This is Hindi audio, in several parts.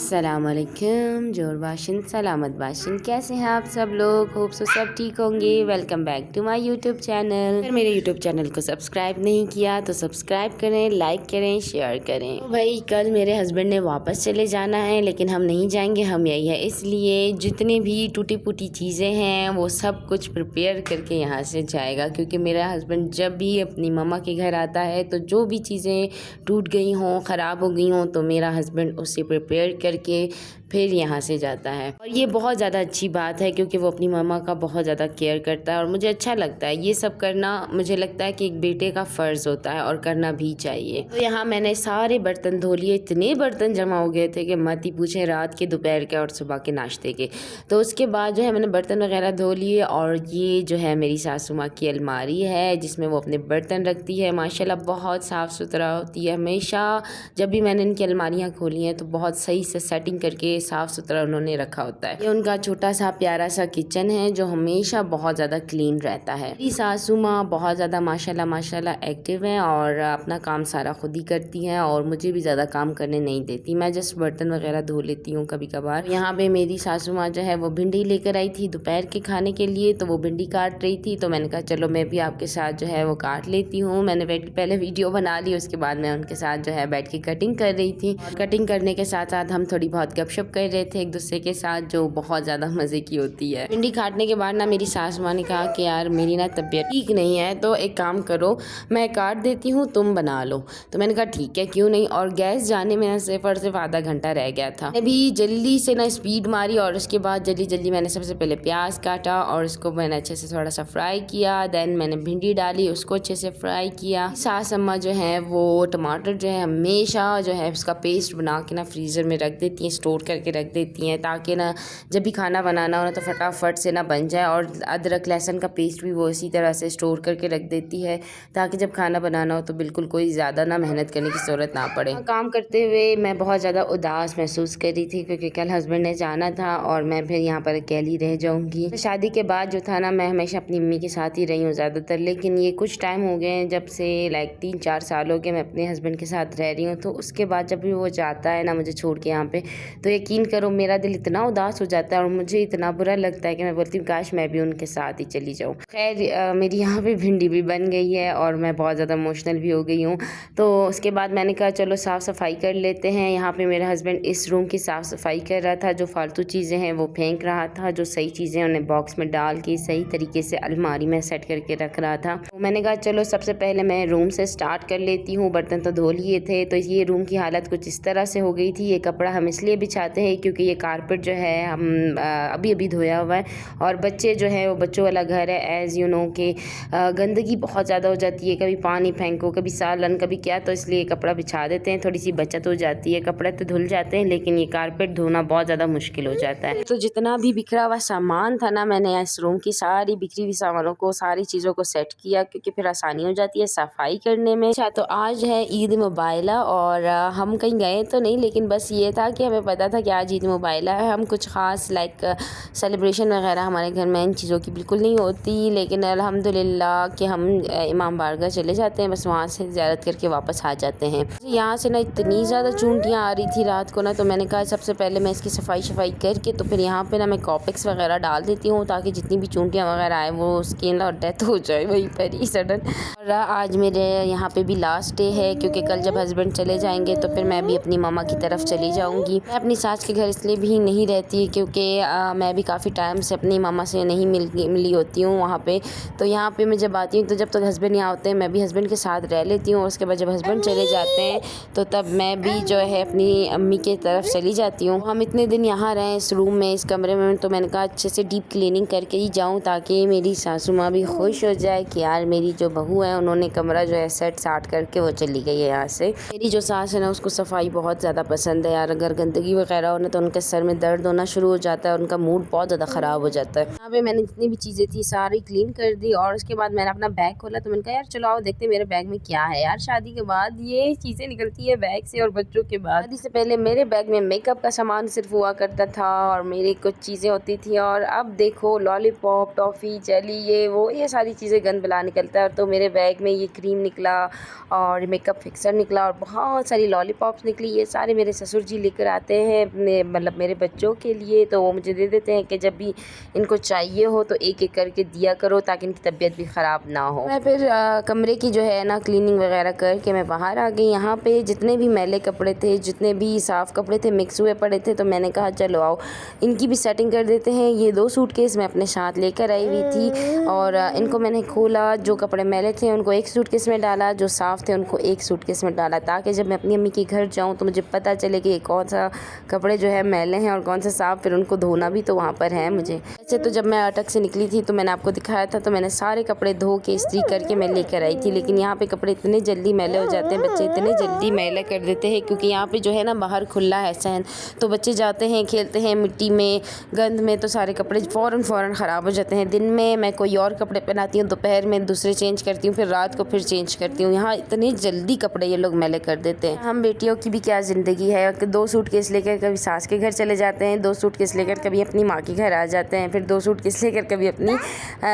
अस्सलामुअलैकुम जोर बाशिन सलामत बाशिन, कैसे हैं आप सब लोग? होप सो सब ठीक होंगे। Welcome back to my YouTube channel. अगर मेरे यूट्यूब चैनल को सब्सक्राइब नहीं किया तो सब्सक्राइब करें, लाइक करें, शेयर करें। तो भाई कल मेरे हस्बैंड ने वापस चले जाना है, लेकिन हम नहीं जाएंगे, हम यही है। इसलिए जितनी भी टूटी फूटी चीज़ें हैं वो सब कुछ प्रिपेयर करके यहाँ से जाएगा, क्योंकि मेरा हस्बैंड जब भी अपनी मम्मा के घर आता है तो जो भी चीज़ें टूट गई हों, ख़राब हो गई हों, तो मेरा हस्बैंड उससे प्रिपेयर करके फिर यहाँ से जाता है। और ये बहुत ज़्यादा अच्छी बात है, क्योंकि वो अपनी मम्मा का बहुत ज़्यादा केयर करता है और मुझे अच्छा लगता है। ये सब करना मुझे लगता है कि एक बेटे का फ़र्ज़ होता है और करना भी चाहिए। तो यहाँ मैंने सारे बर्तन धो लिए, इतने बर्तन जमा हो गए थे कि मत ही पूछें, रात के, दोपहर के और सुबह के नाश्ते के। तो उसके बाद जो है मैंने बर्तन वगैरह धो लिए। और ये जो है मेरी सासू माँ की अलमारी है जिसमें वो अपने बर्तन रखती है। माशाल्लाह बहुत साफ़ सुथरा होती है हमेशा। जब भी मैंने इनकी अलमारियाँ खोली हैं तो बहुत सही से सेटिंग करके साफ़ सुथरा उन्होंने रखा होता है। ये उनका छोटा सा प्यारा सा किचन है जो हमेशा बहुत ज़्यादा क्लीन रहता है। मेरी सासू माँ बहुत ज़्यादा माशाल्लाह एक्टिव हैं और अपना काम सारा खुद ही करती हैं और मुझे भी ज़्यादा काम करने नहीं देती। मैं जस्ट बर्तन वगैरह धो लेती हूँ कभी कभार। यहाँ पे मेरी सासू माँ जो है वो भिंडी लेकर आई थी दोपहर के खाने के लिए, तो वो भिंडी काट रही थी। तो मैंने कहा चलो मैं भी आपके साथ जो है वो काट लेती हूँ। मैंने पहले वीडियो बना ली, उसके बाद मैं उनके साथ जो है बैठ के कटिंग कर रही थी। और कटिंग करने के साथ साथ हम थोड़ी बहुत गपशप कर रहे थे एक दूसरे के साथ, जो बहुत ज़्यादा मज़े की होती है। भिंडी काटने के बाद ना मेरी सास माँ ने कहा कि यार मेरी ना तबीयत ठीक नहीं है, तो एक काम करो, मैं काट देती हूँ, तुम बना लो। तो मैंने कहा ठीक है, क्यों नहीं। और गैस जाने में ना सिर्फ और सिर्फ आधा घंटा रह गया था। मैं भी जल्दी से ना स्पीड मारी और उसके बाद जल्दी जल्दी मैंने सबसे पहले प्याज काटा और उसको मैंने अच्छे से थोड़ा सा फ्राई किया। देन मैंने भिंडी डाली, उसको अच्छे से फ्राई किया। सास अम्मा जो है वो टमाटर जो है हमेशा जो है उसका पेस्ट बना के ना फ्रीज़र में रख देती हैं, स्टोर करके रख देती हैं, ताकि ना जब भी खाना बनाना हो ना तो फटाफट से ना बन जाए। और अदरक लहसुन का पेस्ट भी वो इसी तरह से स्टोर करके रख देती है, ताकि जब खाना बनाना हो तो बिल्कुल कोई ज़्यादा ना मेहनत करने की ज़रूरत ना पड़े। काम करते हुए मैं बहुत ज़्यादा उदास महसूस कर रही थी, क्योंकि कल हस्बैंड ने जाना था और मैं फिर यहाँ पर अकेली रह जाऊँगी। तो शादी के बाद जो था ना, मैं हमेशा अपनी मम्मी के साथ ही रही हूँ ज़्यादातर, लेकिन ये कुछ टाइम हो गए हैं, जब से लाइक 3-4 साल हो गए मैं अपने हस्बैंड के साथ रह रही हूँ। तो उसके बाद जब भी वो जाता है ना मुझे छोड़ के यहाँ पे, तो यकीन करो मेरा दिल इतना उदास हो जाता है और मुझे इतना बुरा लगता है कि मैं बोलती हूँ काश मैं भी उनके साथ ही चली जाऊँ। खैर मेरी यहाँ पे भिंडी भी बन गई है और मैं बहुत ज़्यादा इमोशनल भी हो गई हूँ। तो उसके बाद मैंने कहा चलो साफ़ सफाई कर लेते हैं। यहाँ पे मेरा हस्बैंड इस रूम की साफ़ सफाई कर रहा था, जो फालतू चीज़ें हैं वो फेंक रहा था, जो सही चीज़ें उन्हें बॉक्स में डाल के सही तरीके से अलमारी में सेट करके रख रहा था। तो मैंने कहा चलो सबसे पहले मैं रूम से स्टार्ट कर लेती हूँ। बर्तन तो धो लिए थे, तो ये रूम की हालत कुछ इस तरह से हो गई थी। ये कपड़ा हम इसलिए बिछाते हैं क्योंकि ये कारपेट जो है हम अभी अभी धोया हुआ है, और बच्चे जो है वो बच्चों वाला घर है, एज़ यू नो कि गंदगी बहुत ज़्यादा हो जाती है, कभी पानी फेंको, कभी सालन, कभी क्या, तो इसलिए कपड़ा बिछा देते हैं, थोड़ी सी बचत हो जाती है। कपड़े तो धुल जाते हैं लेकिन ये कारपेट धोना बहुत ज़्यादा मुश्किल हो जाता है। तो जितना भी बिखरा हुआ सामान था ना, मैंने इस रूम की सारी बिखरी हुई सामानों को, सारी चीज़ों को सेट किया, क्योंकि फिर आसानी हो जाती है सफाई करने में। अच्छा, तो आज है ईद मुबाइला और हम कहीं गए तो नहीं, लेकिन बस ये था कि हमें पता था कि आज ईद मुबाइला है। हम कुछ ख़ास लाइक सेलिब्रेशन वगैरह हमारे घर में इन चीज़ों की बिल्कुल नहीं होती, लेकिन अल्हम्दुलिल्लाह कि हम इमाम बारगाह चले जाते हैं, बस वहाँ से ज़ियारत करके वापस आ जाते हैं। यहाँ से ना इतनी ज़्यादा चूंटियाँ आ रही थी रात को ना, तो मैंने कहा सबसे पहले मैं इसकी सफाई करके तो फिर यहाँ पे ना मैं कॉपिक्स वगैरह डाल देती हूँ, ताकि जितनी भी चूंटियाँ वगैरह आए वो उसकी ना डेथ हो जाए वहीं पर ही सडन। और आज मेरे यहाँ पे भी लास्ट डे है, क्योंकि कल जब हस्बैंड चले जाएंगे तो फिर मैं भी अपनी मामा की तरफ चली जाऊँगी। मैं अपनी सास के घर इसलिए भी नहीं रहती क्योंकि मैं भी काफ़ी टाइम से अपनी मामा से नहीं मिली होती हूँ वहाँ पे। तो यहाँ पे मैं जब आती हूँ तो जब तक हस्बैंड यहाँ होते हैं मैं भी हस्बैंड के साथ रह लेती हूँ, उसके बाद जब हस्बैंड चले जाते हैं तो तब मैं भी जो है अपनी अम्मी के तरफ चली जाती हूँ। हम इतने दिन यहाँ रहें इस रूम में, इस कमरे में, तो मैंने कहा अच्छे से डीप क्लीनिंग करके ही जाऊँ, ताकि मेरी सासू माँ भी खुश हो जाए कि यार मेरी जो बहू है उन्होंने कमरा जो है सेट साट करके वो चली गई है यहाँ से। मेरी जो सास है ना उसको सफाई बहुत ज़्यादा पसंद है यार। अगर गंदगी वगैरह हो ना तो उनके सर में दर्द होना शुरू हो जाता है, उनका मूड बहुत ज़्यादा ख़राब हो जाता है। यहाँ पे मैंने जितनी भी चीज़ें थी सारी क्लीन कर दी, और उसके बाद मैंने अपना बैग खोला, तो मैंने कहा यार चलो आओ देखते मेरे बैग में क्या है। यार शादी के बाद ये चीज़ें निकलती है बैग से, और बच्चों के बाद। शादी से पहले मेरे बैग में मेकअप का सामान सिर्फ हुआ करता था और मेरी कुछ चीज़ें होती थी, और अब देखो लॉलीपॉप, टॉफ़ी, जेली, ये सारी चीज़ें गंद बला निकलता है। तो मेरे बैग में ये क्रीम निकला और मेकअप फिक्सर निकला और बहुत सारी लॉलीपॉप्स निकली। ये सारे मेरे ससुर जी लेकर लेकर आते हैं अपने मतलब मेरे बच्चों के लिए, तो वो मुझे दे देते हैं कि जब भी इनको चाहिए हो तो एक एक करके दिया करो ताकि इनकी तबीयत भी ख़राब ना हो। मैं फिर कमरे की जो है ना क्लीनिंग वगैरह करके मैं बाहर आ गई। यहाँ पे जितने भी मैले कपड़े थे, जितने भी साफ़ कपड़े थे मिक्स हुए पड़े थे, तो मैंने कहा चलो आओ इनकी भी सेटिंग कर देते हैं। ये 2 सूटकेस मैं अपने साथ लेकर आई हुई थी और इनको मैंने खोला, जो कपड़े मैले थे उनको एक सूटकेस में डाला, जो साफ़ थे उनको एक सूटकेस में डाला, ताकि जब मैं अपनी अम्मी के घर जाऊँ तो मुझे पता चले कि कौन सा कपड़े जो है मैले हैं और कौन सा साफ़, फिर उनको धोना भी तो वहाँ पर है मुझे। वैसे तो जब मैं अटक से निकली थी तो मैंने आपको दिखाया था, तो मैंने सारे कपड़े धो के इस्त्री करके मैं लेकर आई थी, लेकिन यहाँ पे कपड़े इतने जल्दी मैले हो जाते हैं, बच्चे इतने जल्दी मैले कर देते हैं, क्योंकि यहाँ पे जो है ना बाहर खुला है सहन, तो बच्चे जाते हैं खेलते हैं मिट्टी में, गंद में, तो सारे कपड़े फ़ौरन ख़राब हो जाते हैं। दिन में मैं कोई और कपड़े पहनाती हूँ, दोपहर में दूसरे चेंज करती हूँ, फिर रात को फिर चेंज करती हूँ। यहाँ इतने जल्दी कपड़े ये लोग मैले कर देते हैं। हम बेटियों की भी क्या ज़िंदगी है, 2 सूटकेस लेकर कभी सास के घर चले जाते हैं, 2 सूटकेस लेकर कभी अपनी माँ के घर आ जाते हैं, फिर 2 सूटकेस लेकर कभी अपनी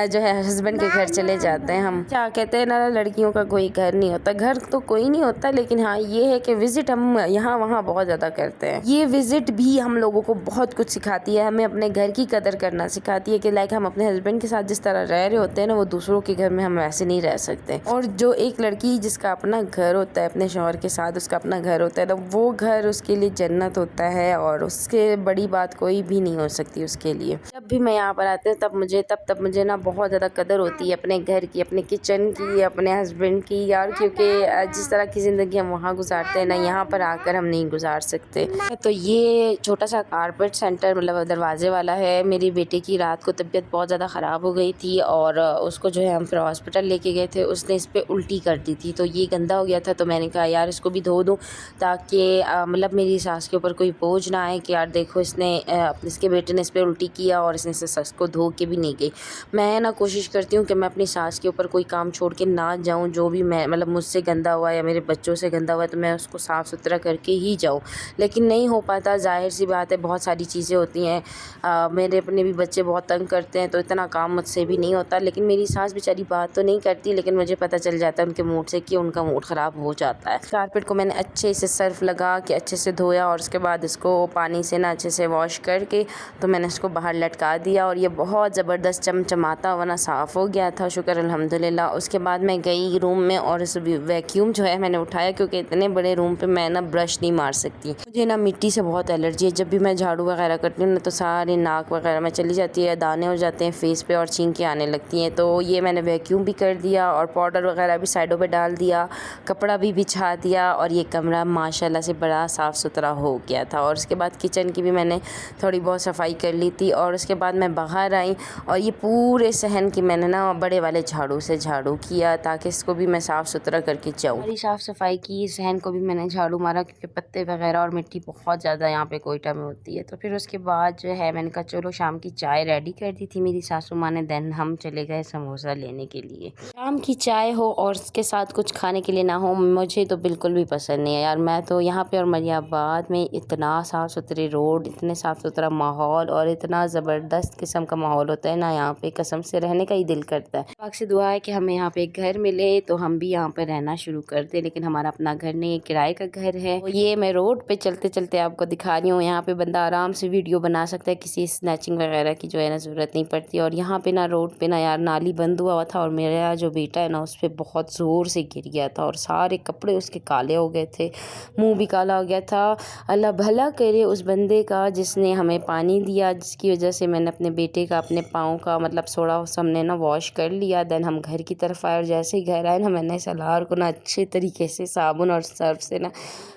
जो है हस्बैंड के घर चले जाते हैं। हम क्या कहते हैं ना, लड़कियों का कोई घर नहीं होता। घर तो कोई नहीं होता, लेकिन हाँ ये है कि विज़िट हम यहाँ वहाँ बहुत ज़्यादा करते हैं। ये विज़िट भी हम लोगों को बहुत कुछ सिखाती है, हमें अपने घर की कदर करना सिखाती है कि लाइक हम अपने हस्बैंड के साथ जिस तरह रह रहे होते हैं ना, वो दूसरों के घर में हम वैसे नहीं रह सकते। और जो एक लड़की जिसका अपना घर होता है, अपने शौहर के साथ उसका अपना घर होता है ना, वो घर उसके लिए जन्नत होता है और उसके बड़ी बात कोई भी नहीं हो सकती उसके लिए। जब भी मैं यहाँ पर आती हूँ तब मुझे ना बहुत ज़्यादा कदर होती है अपने घर की, अपने किचन की, अपने हस्बैंड की यार, क्योंकि जिस तरह की ज़िंदगी हम वहाँ गुजारते हैं ना, यहाँ पर आकर हम नहीं गुजार सकते। तो ये छोटा सा कारपेट सेंटर मतलब दरवाजे वाला है। मेरी बेटे की रात को तबीयत बहुत ज़्यादा ख़राब हो गई थी और उसको जो है हम फिर हॉस्पिटल लेके गए थे। उसने इस पर उल्टी कर दी थी, तो ये गंदा हो गया था, तो मैंने कहा यार इसको भी धो दूँ ताकि मतलब मेरी सास के ऊपर कोई बोझ ना आए कि यार देखो इसके बेटे ने इस पर उल्टी किया और इसने सास को धो के भी नहीं गई। मैं ना कोशिश करती हूँ कि मैं अपनी सास के ऊपर कोई काम छोड़ के ना जाऊँ, जो भी मैं मतलब मुझसे गंदा हुआ या मेरे बच्चों से गंदा हुआ तो मैं उसको साफ़ सुथरा करके ही जाऊँ, लेकिन नहीं हो पाता। ज़ाहिर सी बात है, बहुत सारी चीज़ें होती हैं। मेरे अपने भी बच्चे बहुत तंग करते हैं, तो इतना काम मुझसे भी नहीं होता, लेकिन मेरी सास बेचारी बात तो नहीं करती, लेकिन मुझे पता चल जाता है उनके मूड से कि उनका मूड ख़राब हो जाता है। कारपेट को मैंने अच्छे से सर्फ लगा के अच्छे से धोया और उसके बाद इसको पानी से ना अच्छे से वॉश करके तो मैंने इसको बाहर लटका दिया और ये बहुत ज़बरदस्त चमचमाता हुआ ना साफ़ हो गया था, शुक्र अल्हम्दुलिल्लाह। उसके बाद मैं गई रूम में और इस वैक्यूम जो है मैंने उठाया, क्योंकि इतने बड़े रूम पे मैं ना ब्रश नहीं मार सकती, मुझे ना मिट्टी से बहुत एलर्जी है। जब भी मैं झाड़ू वगैरह करती हूँ ना, तो सारे नाक वगैरह में चली जाती है, दाने हो जाते हैं फेस पे और छींकें आने लगती हैं। तो ये मैंने वैक्यूम भी कर दिया और पाउडर वगैरह भी साइडों पे डाल दिया, कपड़ा भी बिछा दिया और ये कमरा माशाल्लाह से बड़ा साफ़ सुथरा हो गया था। और उसके बाद किचन की भी मैंने थोड़ी बहुत सफाई कर ली थी और उसके बाद मैं बाहर आई और ये पूरे सहन की मैंने ना बड़े वाले झाड़ू से झाड़ू किया ताकि इसको भी मैं साफ़ सुथरा करके जाऊँ। सारी साफ़ सफाई की, सहन को भी मैंने झाड़ू मारा, क्योंकि पत्ते वगैरह और मिट्टी बहुत ज़्यादा यहाँ पे कोयटा में होती है। तो फिर उसके बाद जो है मैंने कहा चलो, शाम की चाय रेडी कर दी थी मेरी सासू माँ ने, देन हम चले गए समोसा लेने के लिए। शाम की चाय हो और उसके साथ कुछ खाने के लिए ना हो, मुझे तो बिल्कुल भी पसंद नहीं है यार। मैं तो यहाँ पे और मलियाबाद में इतना साफ़ सुथरे रोड, इतने साफ़ सुथरा माहौल और इतना ज़बरदस्त किस्म का माहौल होता है ना यहाँ पे, कसम से रहने का ही दिल करता है। पाक से दुआ है कि हमें यहाँ पे एक घर मिले तो हम भी यहाँ पे रहना शुरू कर दें, लेकिन हमारा अपना घर नहीं है, किराए का घर है। तो ये मैं रोड पे चलते चलते आपको दिखा रही हूँ। यहाँ पे बंदा आराम से वीडियो बना सकता है, किसी स्नैचिंग वगैरह की जो है ना ज़रूरत नहीं पड़ती। और यहाँ पे ना रोड पे ना यार नाली बंद हुआ था और मेरा जो बेटा है ना उस पर बहुत ज़ोर से गिर गया था और सारे कपड़े उसके काले हो गए थे, मुँह भी काला हो गया था। अल्लाह भला करे उस बंदे का जिसने हमें पानी दिया, जिसकी वजह से मैंने अपने बेटे का अपने पाँव का मतलब सोड़ा हमने ना वॉश कर लिया। देन हम घर की तरफ आए और जैसे ही घर आए ना, मैंने सलार को ना अच्छे तरीके से साबुन और सर्फ से ना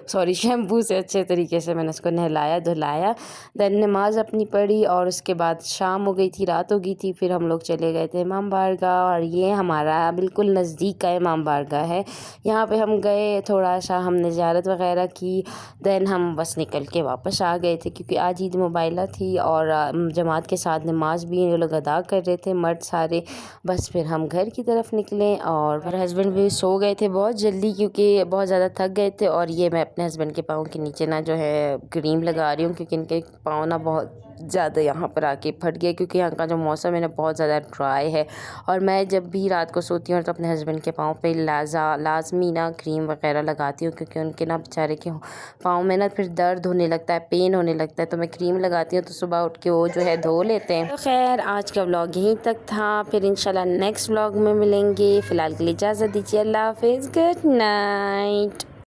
शैम्पू से अच्छे तरीके से मैंने उसको नहलाया धुलाया। देन नमाज़ अपनी पढ़ी और उसके बाद शाम हो गई थी, रात हो गई थी। फिर हम लोग चले गए थे इमाम बारगाह और ये हमारा बिल्कुल नज़दीक का इमाम बारगाह है। यहाँ पे हम गए, थोड़ा सा हमने ज़ियारत वगैरह की, देन हम बस निकल के वापस आ गए थे, क्योंकि आज ईद मुबाइला थी और जमात के साथ नमाज भी ये लोग अदा कर रहे थे मर्द सारे। बस फिर हम घर की तरफ निकले और मेरे हस्बैंड भी सो गए थे बहुत जल्दी, क्योंकि बहुत ज़्यादा थक गए थे। और ये मैं अपने हस्बैंड के पाँव के नीचे ना जो है क्रीम लगा रही हूँ, क्योंकि इनके पाँव ना बहुत ज़्यादा यहाँ पर आके फट गया, क्योंकि यहाँ का जो मौसम है ना बहुत ज़्यादा ड्राई है। और मैं जब भी रात को सोती हूँ तो अपने हस्बैंड के पाँव पे लाजमी ना क्रीम वगैरह लगाती हूँ, क्योंकि उनके ना बेचारे के पाँव में ना फिर दर्द होने लगता है, पेन होने लगता है, तो मैं क्रीम लगाती हूँ तो सुबह उठ के वो जो है धो लेते हैं। तो खैर आज का व्लॉग यहीं तक था, फिर इंशाल्लाह नेक्स्ट व्लॉग में मिलेंगे। फ़िलहाल के लिए इजाज़त दीजिए, अल्लाह हाफिज़, गुड नाइट।